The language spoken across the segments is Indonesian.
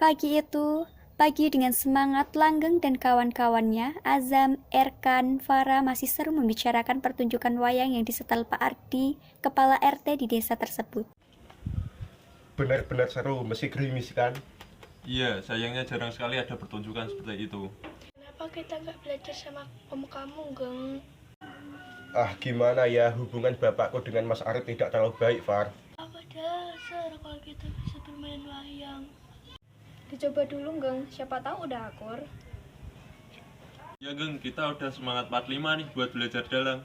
Pagi dengan semangat Langgeng dan kawan-kawannya, Azam, Erkan, Farah masih seru membicarakan pertunjukan wayang yang disetel Pak Ardi, kepala RT di desa tersebut. Benar-benar seru, meski gerimis kan? Iya, sayangnya jarang sekali ada pertunjukan seperti itu. Kenapa kita nggak belajar sama om kamu, Geng? Ah, gimana ya, hubungan bapakku dengan Mas Arif tidak terlalu baik, Far. Apa dasar kalau kita bisa bermain wayang? Dicoba dulu, Geng. Siapa tahu udah akur. Ya geng, kita udah semangat 45 nih buat belajar dalang.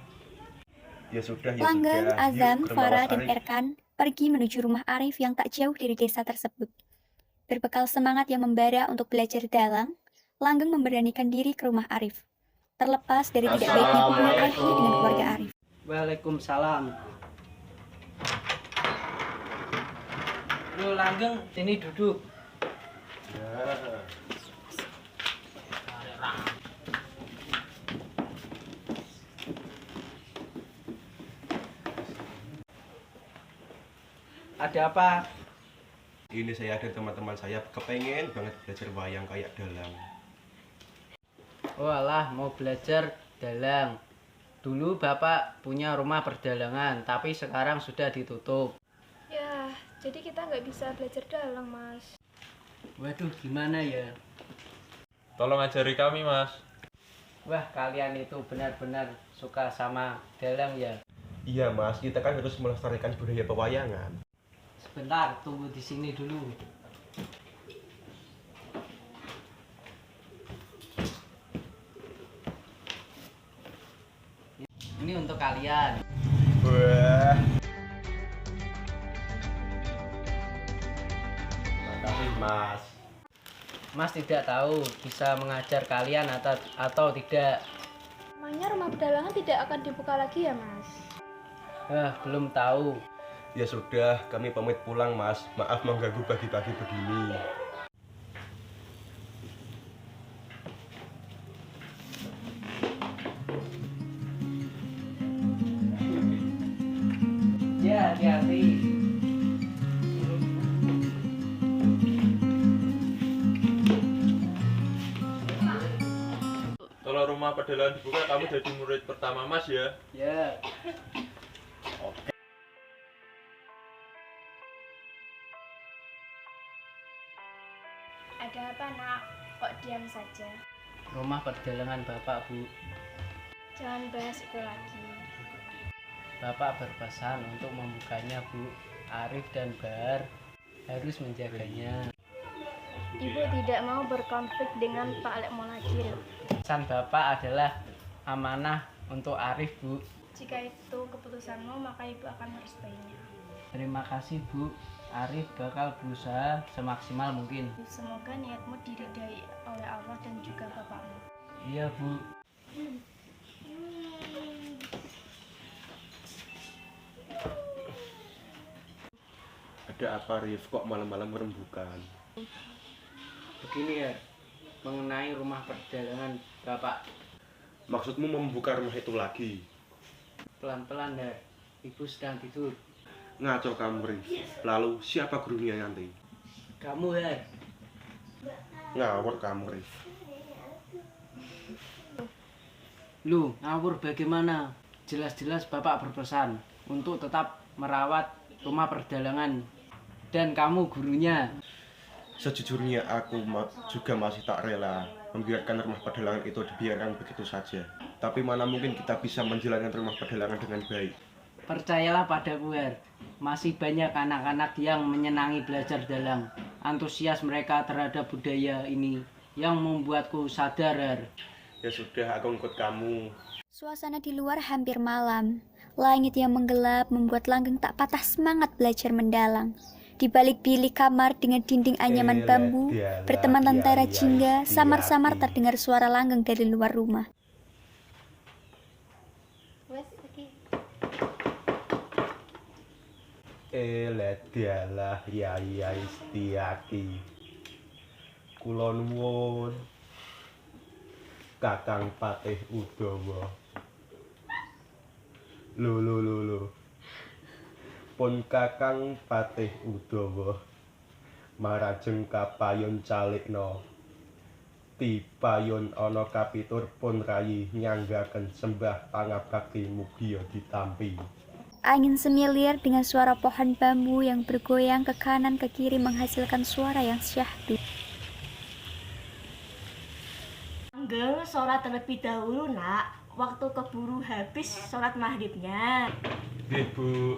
Ya sudah, Langgeng, Yuk, Azam, ke rumah Farah, Mas dan Arif. Erkan pergi menuju rumah Arif yang tak jauh dari desa tersebut. Berbekal semangat yang membara untuk belajar dalang, Langgeng memberanikan diri ke rumah Arif. Terlepas dari tidak baiknya hubungan Arif dengan keluarga Arif. Waalaikumsalam. Lu Langgeng, sini duduk. Ada apa? Ini saya dan teman-teman saya kepengen banget belajar wayang kayak dalang. Oh alah, mau belajar dalang. Dulu Bapak punya rumah perdalangan, tapi sekarang sudah ditutup. Ya, jadi kita nggak bisa belajar dalang, Mas. Waduh, gimana ya? Tolong ajari kami, Mas. Wah, kalian itu benar-benar suka sama dalang ya. Iya Mas, kita kan harus melestarikan budaya pewayangan. Sebentar, tunggu di sini dulu. Ini untuk kalian. Wah. Makasih Mas. Mas tidak tahu bisa mengajar kalian atau tidak. Emangnya rumah pedalangan tidak akan dibuka lagi ya, Mas? Belum tahu. Ya sudah, kami pamit pulang Mas. Maaf mengganggu pagi-pagi begini. Ya, hati-hati. Kalau rumah pedalangan dibuka, kamu jadi murid pertama Mas ya. Ya. Ada apa, Nak? Kok diam saja? Rumah perdalangan Bapak, Bu. Jangan bahas itu lagi. Bapak berpesan untuk membukanya, Bu. Arif dan Bahar harus menjaganya. Ibu tidak mau berkonflik dengan Pak Lek Molakir. Pesan Bapak adalah amanah untuk Arif, Bu. Jika itu keputusanmu, maka ibu akan merestainya. Terima kasih, Bu. Arif bakal berusaha semaksimal mungkin. Semoga niatmu diridai oleh Allah dan juga bapakmu. Iya, Bu. Ada apa Rif? Kok malam-malam merembukan? Begini ya, mengenai rumah perdagangan Bapak. Maksudmu membuka rumah itu lagi? Pelan-pelan ya, Ibu sedang tidur. Ngaco kamu Rif. Lalu siapa gurunya nanti? Kamu ya. Ngawur kamu Rif. Lu, ngawur bagaimana? Jelas-jelas Bapak berpesan untuk tetap merawat rumah perdagangan dan kamu gurunya. Sejujurnya aku juga masih tak rela membiarkan rumah pedalangan itu dibiarkan begitu saja. Tapi mana mungkin kita bisa menjalankan rumah pedalangan dengan baik. Percayalah padaku, Her. Masih banyak anak-anak yang menyenangi belajar dalang. Antusias mereka terhadap budaya ini yang membuatku sadar, Her. Ya sudah, aku ikut kamu. Suasana di luar hampir malam. Langit yang menggelap membuat Langgeng tak patah semangat belajar mendalang. Di balik bilik kamar dengan dinding anyaman bambu, berteman tentara jingga, samar-samar terdengar suara Langgeng dari luar rumah. Wes, lagi. Elet dialah Yai Istiaki. Kula nuwun Kakang Patih Udawa. Lho. Pun Kakang Patih Udawa marajeng kapayon calikna tipayon ana kapitur pun rayi nyanggaken sembah pangabakti mugia ditampi. Angin semilir dengan suara pohon bambu yang bergoyang ke kanan ke kiri menghasilkan suara yang syahdu. Langgeng sholat terlebih dahulu nak. Waktu keburu habis sholat maghribnya. Nggih, Bu.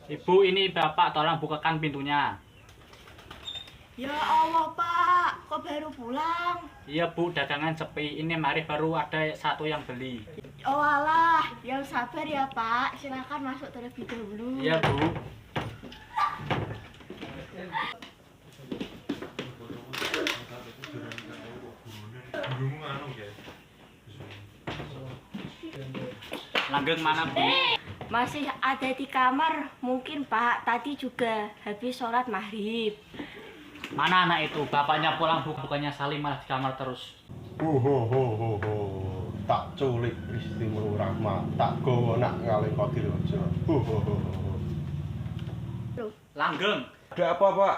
Ibu, ini Bapak tolong bukakan pintunya. Ya Allah pak, kok baru pulang? Iya Bu, dagangan sepi. Ini mari baru ada satu yang beli. Oh alah, yang sabar ya pak. Silakan masuk terlebih dahulu. Iya Bu. Langgeng mana Bu? Masih ada di kamar, mungkin pak. Tadi juga habis sholat maghrib. Mana anak itu? Bapaknya pulang bukannya saling malah di kamar terus. Ho, tak culik istrimu Rahma, tak gowo nak ngaling Qadir aja. Ho. Langgeng, Ada apa, Pak?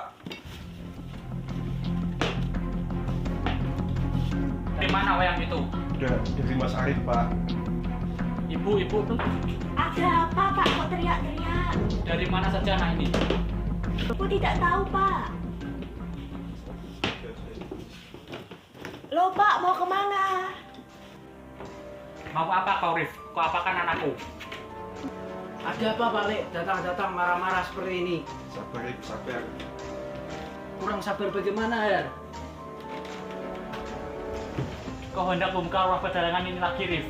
dari mana wayang itu? Dari Mas Arif, Pak. Ibu, Ada apa pak? Kok teriak-teriak? dari mana saja anak ini? Aku tidak tahu pak. Loh pak, mau kemana? Mau apa kau, Rif? Kau apakan anakku? Ada apa Pak Lek? Datang-datang marah-marah seperti ini. Sabar, Rif, sabar. Kurang sabar bagaimana, Her? Kau hendak membuka rumah perdagangan ini lagi, Rif?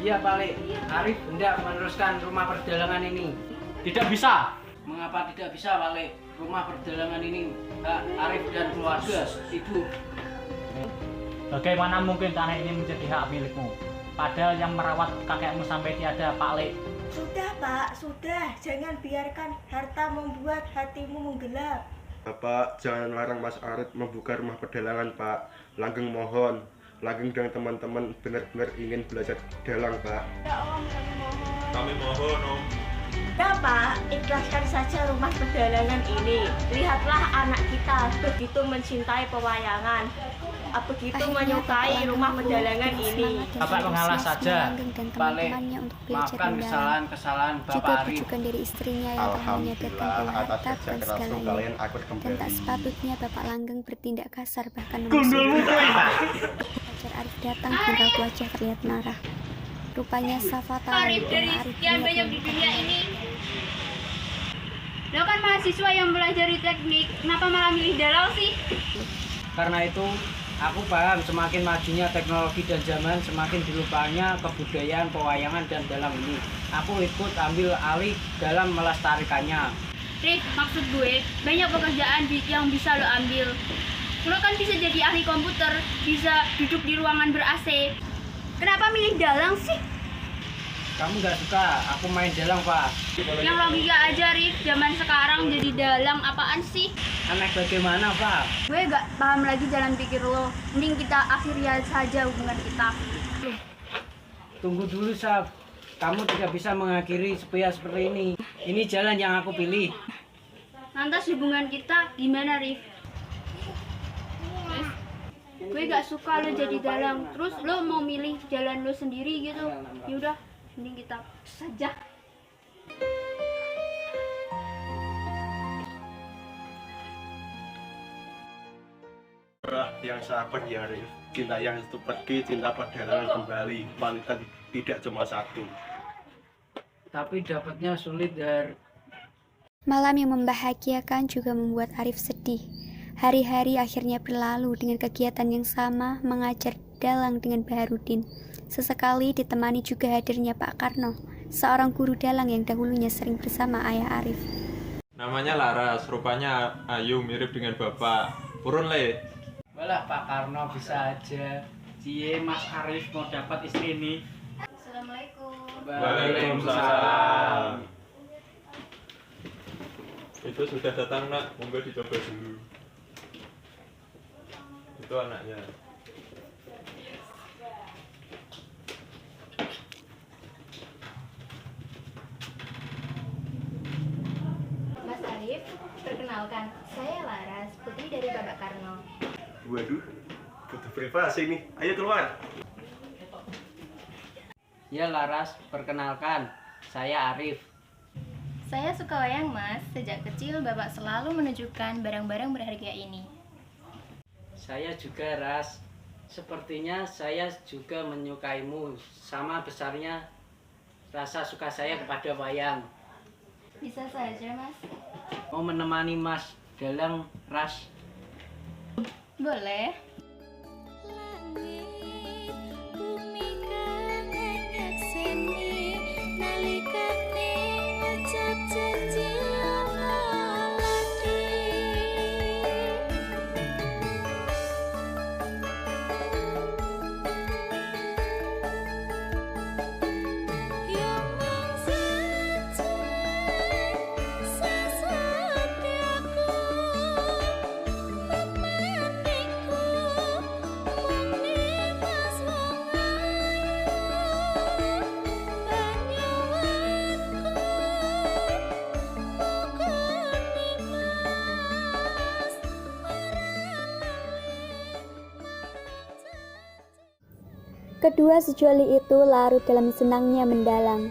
Iya Pak Lek, Arif hendak meneruskan rumah perdagangan ini. Tidak bisa. Mengapa tidak bisa Pak Lek? Rumah perdagangan ini hak Arif dan keluarga, Ibu. Bagaimana mungkin tanah ini menjadi hak milikmu? Padahal yang merawat kakekmu sampai tiada, Pak Lek. Sudah pak, sudah. Jangan biarkan harta membuat hatimu menggelap. Bapak, jangan larang Mas Arif membuka rumah perdagangan, Pak. Langgeng mohon. Langgeng dan teman-teman benar-benar ingin belajar dalang, Pak. Ya om, kami mohon. Kami mohon, Om. Ya pak, ikhlaskan saja rumah perdagangan ini. Lihatlah anak kita begitu mencintai pewayangan, begitu Akhirnya menyukai Bapak rumah Langgeng perdagangan dengan ini. semangat dan Bapak mengalah antusiasme saja. Langgeng dan Pak Lek, teman-temannya untuk belajar maafkan mendalam. kesalahan-kesalahan Juga Bapak Arif. pujukan dari istrinya yang telah menyadarkan bahwa atas harta kerja bukan kerasmu segalanya. kalian aku Dan tak kembali. sepatutnya Bapak Langgeng bertindak kasar bahkan memusuhi. Fajar Arif datang dengan raut wajah terlihat marah. Rupanya Safa tahu Arif dari bahwa Arif sekian niat banyak di membunuh dunia ini. Lo kan mahasiswa yang belajar di teknik, kenapa malah milih dalang sih? Karena itu, aku paham semakin majunya teknologi dan zaman, semakin dilupanya kebudayaan, pewayangan, dan dalang ini. Aku ikut ambil alih dalam melestarikannya. Rif, maksud gue, banyak pekerjaan yang bisa lo ambil. Lo kan bisa jadi ahli komputer, bisa duduk di ruangan ber-AC. Kenapa milih dalang sih? Kamu gak suka aku main dalang, Pak? Yang logika aja, Rif. Zaman sekarang jadi dalang apaan sih? Aneh bagaimana, Pak? Gue gak paham lagi jalan pikir lo. Mending kita akhiri saja hubungan kita. Tunggu dulu, Saf. Kamu tidak bisa mengakhiri sepihak seperti ini. Ini jalan yang aku pilih. Lantas hubungan kita gimana, Rif? Gue gak suka lo jadi dalang. Terus lo mau milih jalan lo sendiri gitu. Yaudah, mending kita saja. Yang sabar ya, Rif. Cinta yang itu pergi, cinta perdagangan kembali. Wanita tidak cuma satu. Tapi dapatnya sulit, Dar. Malam yang membahagiakan juga membuat Arif sedih. Hari-hari akhirnya berlalu dengan kegiatan yang sama, mengajar dalang dengan Baharudin. Sesekali ditemani juga hadirnya Pak Karno, seorang guru dalang yang dahulunya sering bersama ayah Arif. Namanya Laras, rupanya ayu mirip dengan Bapak. Purun, Le. Walah, Pak Karno bisa aja. Cie, Mas Arif mau dapat istri ini. Assalamualaikum. Waalaikumsalam. Itu sudah datang, Nak. Monggo dicoba dulu. Itu anaknya. Arif, perkenalkan, saya Laras, putri dari Bapak Karno. Waduh, butuh privasi nih. Ayo keluar. Ya Laras, perkenalkan, saya Arif. Saya suka wayang mas, sejak kecil Bapak selalu menunjukkan barang-barang berharga ini. Saya juga Ras. Sepertinya saya juga menyukaimu. Sama besarnya rasa suka saya kepada wayang. Bisa saja mas. Mau menemani Mas dalam Ras? Boleh. Kedua sejoli itu larut dalam senangnya mendalang.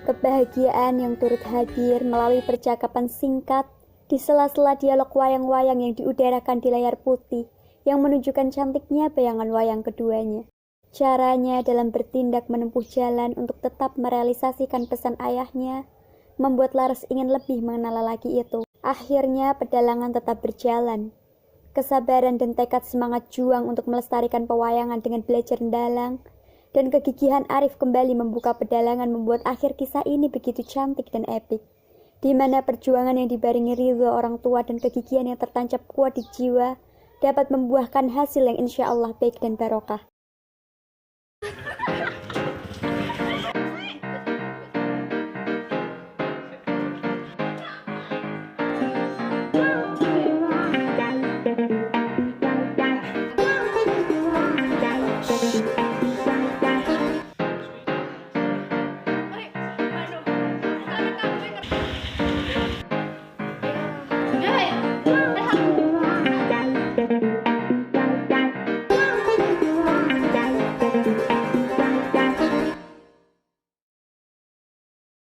Kebahagiaan yang turut hadir melalui percakapan singkat di sela-sela dialog wayang-wayang yang diudarakan di layar putih yang menunjukkan cantiknya bayangan wayang keduanya. Caranya dalam bertindak menempuh jalan untuk tetap merealisasikan pesan ayahnya membuat Laras ingin lebih mengenal lelaki itu. Akhirnya pedalangan tetap berjalan. Kesabaran dan tekad semangat juang untuk melestarikan pewayangan dengan belajar mendalang dan kegigihan Arif kembali membuka pedalangan membuat akhir kisah ini begitu cantik dan epik, di mana perjuangan yang dibarengi ridho orang tua dan kegigihan yang tertancap kuat di jiwa dapat membuahkan hasil yang insya Allah baik dan barokah.